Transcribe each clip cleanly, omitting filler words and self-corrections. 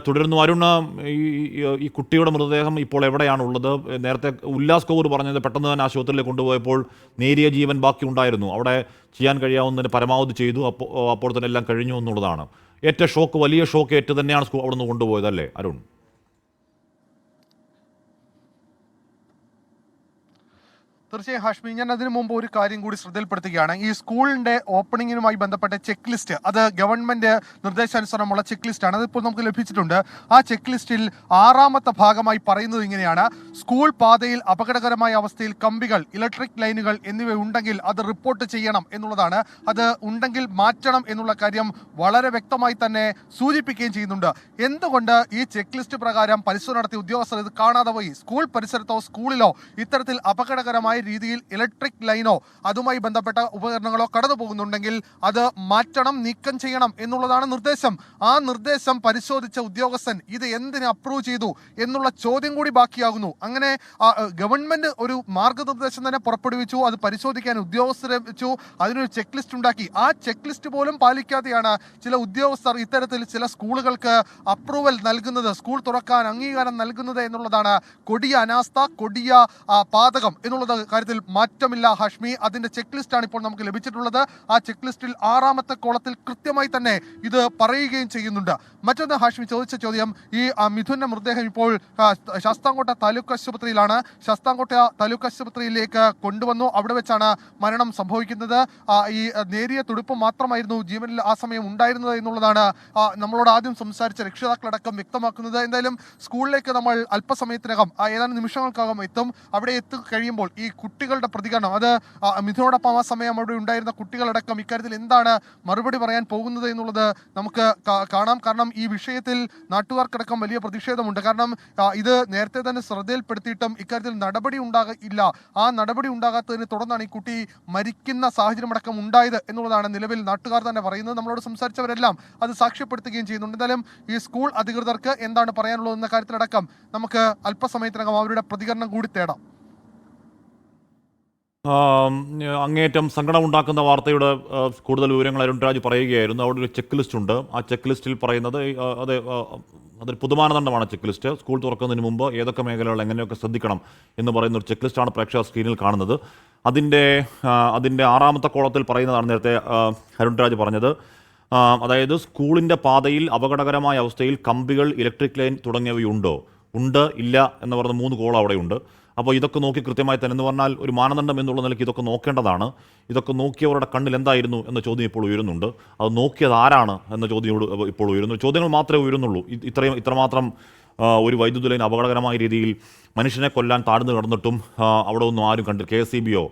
തുടരുന്നു. അരുൺ, ഈ കുട്ടിയുടെ മൃതദേഹം ഇപ്പോൾ എവിടെയാണുള്ളത്? നേരത്തെ ഉല്ലാസ് കൗർ പറഞ്ഞത് പെട്ടെന്ന് തന്നെ ആശുപത്രിയിലേക്ക് കൊണ്ടുപോയപ്പോൾ നേരിയ ജീവൻ ബാക്കി ഉണ്ടായിരുന്നു, അവിടെ ചെയ്യാൻ കഴിയാവുന്നതിന് പരമാവധി ചെയ്തു, അപ്പോൾ തന്നെ എല്ലാം കഴിഞ്ഞു എന്നുള്ളതാണ്. വലിയ ഷോക്ക് ഏറ്റ് തന്നെയാണ് അവിടെ നിന്ന് കൊണ്ടുപോയത്, അല്ലേ അരുൺ? തീർച്ചയായും ഹാഷ്മി, ഞാൻ അതിനു മുമ്പ് ഒരു കാര്യം കൂടി ശ്രദ്ധയിൽപ്പെടുത്തുകയാണ്. ഈ സ്കൂളിന്റെ ഓപ്പണിങ്ങിനുമായി ബന്ധപ്പെട്ട ചെക്ക് ലിസ്റ്റ്, അത് ഗവൺമെന്റ് നിർദ്ദേശാനുസരണമുള്ള ചെക്ക് ലിസ്റ്റാണ്. അതിപ്പോൾ നമുക്ക് ലഭിച്ചിട്ടുണ്ട്. ആ ചെക്ക് ലിസ്റ്റിൽ 6ാമത്തെ ഭാഗമായി പറയുന്നത് ഇങ്ങനെയാണ്: സ്കൂൾ പാതയിൽ അപകടകരമായ അവസ്ഥയിൽ കമ്പികൾ, ഇലക്ട്രിക് ലൈനുകൾ എന്നിവ ഉണ്ടെങ്കിൽ അത് റിപ്പോർട്ട് ചെയ്യണം എന്നുള്ളതാണ്. അത് ഉണ്ടെങ്കിൽ മാറ്റണം എന്നുള്ള കാര്യം വളരെ വ്യക്തമായി തന്നെ സൂചിപ്പിക്കുകയും ചെയ്യുന്നുണ്ട്. എന്തുകൊണ്ട് ഈ ചെക്ക് ലിസ്റ്റ് പ്രകാരം പരിശോധന നടത്തിയ ഉദ്യോഗസ്ഥർ ഇത് കാണാതെ പോയി? സ്കൂൾ പരിസരത്തോ സ്കൂളിലോ ഇത്തരത്തിൽ അപകടകരമായ രീതിയിൽ ഇലക്ട്രിക് ലൈനോ അതുമായി ബന്ധപ്പെട്ട ഉപകരണങ്ങളോ കടന്നു പോകുന്നുണ്ടെങ്കിൽ അത് മാറ്റണം, നീക്കം ചെയ്യണം എന്നുള്ളതാണ് നിർദ്ദേശം. ആ നിർദ്ദേശം പരിശോധിച്ച ഉദ്യോഗസ്ഥൻ ഇത് എന്തിന് അപ്രൂവ് ചെയ്തു എന്നുള്ള ചോദ്യം കൂടി ബാക്കിയാകുന്നു. അങ്ങനെ ഗവൺമെന്റ് ഒരു മാർഗനിർദ്ദേശം തന്നെ പുറപ്പെടുവിച്ചു, അത് പരിശോധിക്കാൻ ഉദ്യോഗസ്ഥരെ വെച്ചു, അതിനൊരു ചെക്ക് ലിസ്റ്റ് ഉണ്ടാക്കി. ആ ചെക്ക് ലിസ്റ്റ് പോലും പാലിക്കാതെയാണ് ചില ഉദ്യോഗസ്ഥർ ഇത്തരത്തിൽ ചില സ്കൂളുകൾക്ക് അപ്രൂവൽ നൽകുന്നത്, സ്കൂൾ തുറക്കാൻ അംഗീകാരം നൽകുന്നത് എന്നുള്ളതാണ് കൊടിയ അനാസ്ഥ, കൊടിയ പാതകം എന്നുള്ളത് കാര്യത്തിൽ മാറ്റമില്ല ഹാഷ്മി. അതിന്റെ ചെക്ക് ലിസ്റ്റാണ് ഇപ്പോൾ നമുക്ക് ലഭിച്ചിട്ടുള്ളത്. ആ ചെക്ക് ലിസ്റ്റിൽ 6ാമത്തെ കോളത്തിൽ കൃത്യമായി തന്നെ ഇത് പറയുകയും ചെയ്യുന്നുണ്ട്. മറ്റൊന്ന് ഹാഷ്മി ചോദിച്ച ചോദ്യം, ഈ മിഥുന്റെ മൃതദേഹം ഇപ്പോൾ ശാസ്താംകോട്ട താലൂക്ക് ആശുപത്രിയിലാണ്. ശാസ്താംകോട്ട താലൂക്ക് ആശുപത്രിയിലേക്ക് കൊണ്ടുവന്നു. അവിടെ വെച്ചാണ് മരണം സംഭവിക്കുന്നത്. ഈ നേരിയ തുടിപ്പ് മാത്രമായിരുന്നു ജീവനിൽ ആ സമയം ഉണ്ടായിരുന്നത് എന്നുള്ളതാണ് നമ്മളോട് ആദ്യം സംസാരിച്ച രക്ഷിതാക്കളടക്കം വ്യക്തമാക്കുന്നത്. എന്തായാലും സ്കൂളിലേക്ക് നമ്മൾ അല്പസമയത്തിനകം, ഏതാനും നിമിഷങ്ങൾക്കകം എത്തും. അവിടെ എത്തിക്കഴിയുമ്പോൾ ഈ കുട്ടികളുടെ പ്രതികരണം, അത് മിഥുനോടൊപ്പം ആ സമയം അവിടെ ഉണ്ടായിരുന്ന കുട്ടികളടക്കം ഇക്കാര്യത്തിൽ എന്താണ് മറുപടി പറയാൻ പോകുന്നത് എന്നുള്ളത് നമുക്ക് കാണാം. കാരണം ഈ വിഷയത്തിൽ നാട്ടുകാർക്കടക്കം വലിയ പ്രതിഷേധമുണ്ട്. കാരണം ഇത് നേരത്തെ തന്നെ ശ്രദ്ധയിൽപ്പെടുത്തിയിട്ടും ഇക്കാര്യത്തിൽ നടപടി ഉണ്ടാകില്ല. ആ നടപടി ഉണ്ടാകാത്തതിനെ തുടർന്നാണ് ഈ കുട്ടി മരിക്കുന്ന സാഹചര്യമടക്കം ഉണ്ടായത് എന്നുള്ളതാണ് നിലവിൽ നാട്ടുകാർ തന്നെ പറയുന്നത്. നമ്മളോട് സംസാരിച്ചവരെല്ലാം അത് സാക്ഷ്യപ്പെടുത്തുകയും ചെയ്യുന്നുണ്ട്. എന്തായാലും ഈ സ്കൂൾ അധികൃതർക്ക് എന്താണ് പറയാനുള്ളത് എന്ന കാര്യത്തിലടക്കം നമുക്ക് അല്പസമയത്തിനകം അവരുടെ പ്രതികരണം കൂടി തേടാം. അങ്ങേയറ്റം സങ്കടമുണ്ടാക്കുന്ന വാർത്തയുടെ കൂടുതൽ വിവരങ്ങൾ അരുൺ രാജ് പറയുകയായിരുന്നു. അവിടെ ഒരു ചെക്ക് ലിസ്റ്റ് ഉണ്ട്. ആ ചെക്ക് ലിസ്റ്റിൽ പറയുന്നത് അതൊരു പൊതുമാനദണ്ഡമാണ്. ചെക്ക് ലിസ്റ്റ് സ്കൂൾ തുറക്കുന്നതിന് മുമ്പ് ഏതൊക്കെ മേഖലകൾ എങ്ങനെയൊക്കെ ശ്രദ്ധിക്കണം എന്ന് പറയുന്ന ഒരു ചെക്ക് ലിസ്റ്റാണ് പ്രേക്ഷക സ്ക്രീനിൽ കാണുന്നത്. അതിൻ്റെ 6ാമത്തെ കോളത്തിൽ പറയുന്നതാണ് നേരത്തെ അരുൺ രാജ് പറഞ്ഞത്. അതായത് സ്കൂളിൻ്റെ പാതയിൽ അപകടകരമായ അവസ്ഥയിൽ കമ്പികൾ, ഇലക്ട്രിക് ലൈൻ തുടങ്ങിയവയുണ്ടോ? ഉണ്ട്, ഇല്ല എന്ന് പറഞ്ഞ 3 കോളം അവിടെയുണ്ട്. അപ്പോൾ ഇതൊക്കെ നോക്കി കൃത്യമായി തന്നെ, എന്ന് പറഞ്ഞാൽ ഒരു മാനദണ്ഡം എന്നുള്ള നിലയ്ക്ക് ഇതൊക്കെ നോക്കേണ്ടതാണ്. ഇതൊക്കെ നോക്കിയവരുടെ കണ്ണിൽ എന്തായിരുന്നു എന്ന ചോദ്യം ഇപ്പോൾ ഉയരുന്നുണ്ട്. അത് നോക്കിയത് ആരാണ് എന്ന ചോദ്യം ഇപ്പോൾ ഉയരുന്നു. ചോദ്യങ്ങൾ മാത്രമേ ഉയരുന്നുള്ളൂ. ഇത്രമാത്രം ഒരു വൈദ്യുതി ലൈൻ അപകടകരമായ രീതിയിൽ മനുഷ്യനെ കൊല്ലാൻ താഴ്ന്നു കിടന്നിട്ടും അവിടെ ഒന്നും ആരും കണ്ടില്ല. KSEBയോ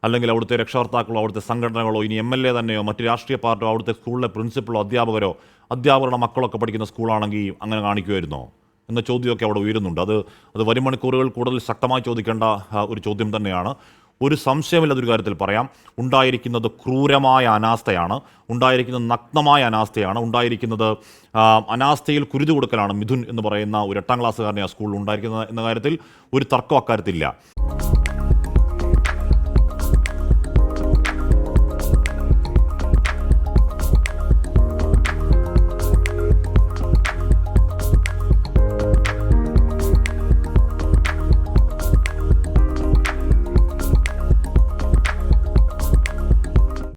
അല്ലെങ്കിൽ അവിടുത്തെ രക്ഷകർത്താക്കളോ അവിടുത്തെ സംഘടനകളോ ഇനി MLA തന്നെയോ മറ്റ് രാഷ്ട്രീയ പാർട്ടിയോ അവിടുത്തെ സ്കൂളിലെ പ്രിൻസിപ്പളോ അധ്യാപകരുടെ മക്കളൊക്കെ പഠിക്കുന്ന സ്കൂളാണെങ്കിൽ അങ്ങനെ കാണിക്കുമായിരുന്നോ എന്ന ചോദ്യമൊക്കെ അവിടെ ഉയരുന്നുണ്ട്. അത് വരും മണിക്കൂറുകൾ കൂടുതൽ ശക്തമായി ചോദിക്കേണ്ട ഒരു ചോദ്യം തന്നെയാണ്. ഒരു സംശയമില്ലാതൊരു കാര്യത്തിൽ പറയാം, ഉണ്ടായിരിക്കുന്നത് ക്രൂരമായ അനാസ്ഥയാണ്, ഉണ്ടായിരിക്കുന്നത് നഗ്നമായ അനാസ്ഥയാണ്, ഉണ്ടായിരിക്കുന്നത് അനാസ്ഥയിൽ കുരുതി കൊടുക്കലാണ്. മിഥുൻ എന്ന് പറയുന്ന ഒരു 8ാം ക്ലാസ്സുകാരനെ ആ സ്കൂളിൽ ഉണ്ടായിരിക്കുന്നത് എന്ന കാര്യത്തിൽ ഒരു തർക്കം അക്കാര്യത്തില്ല.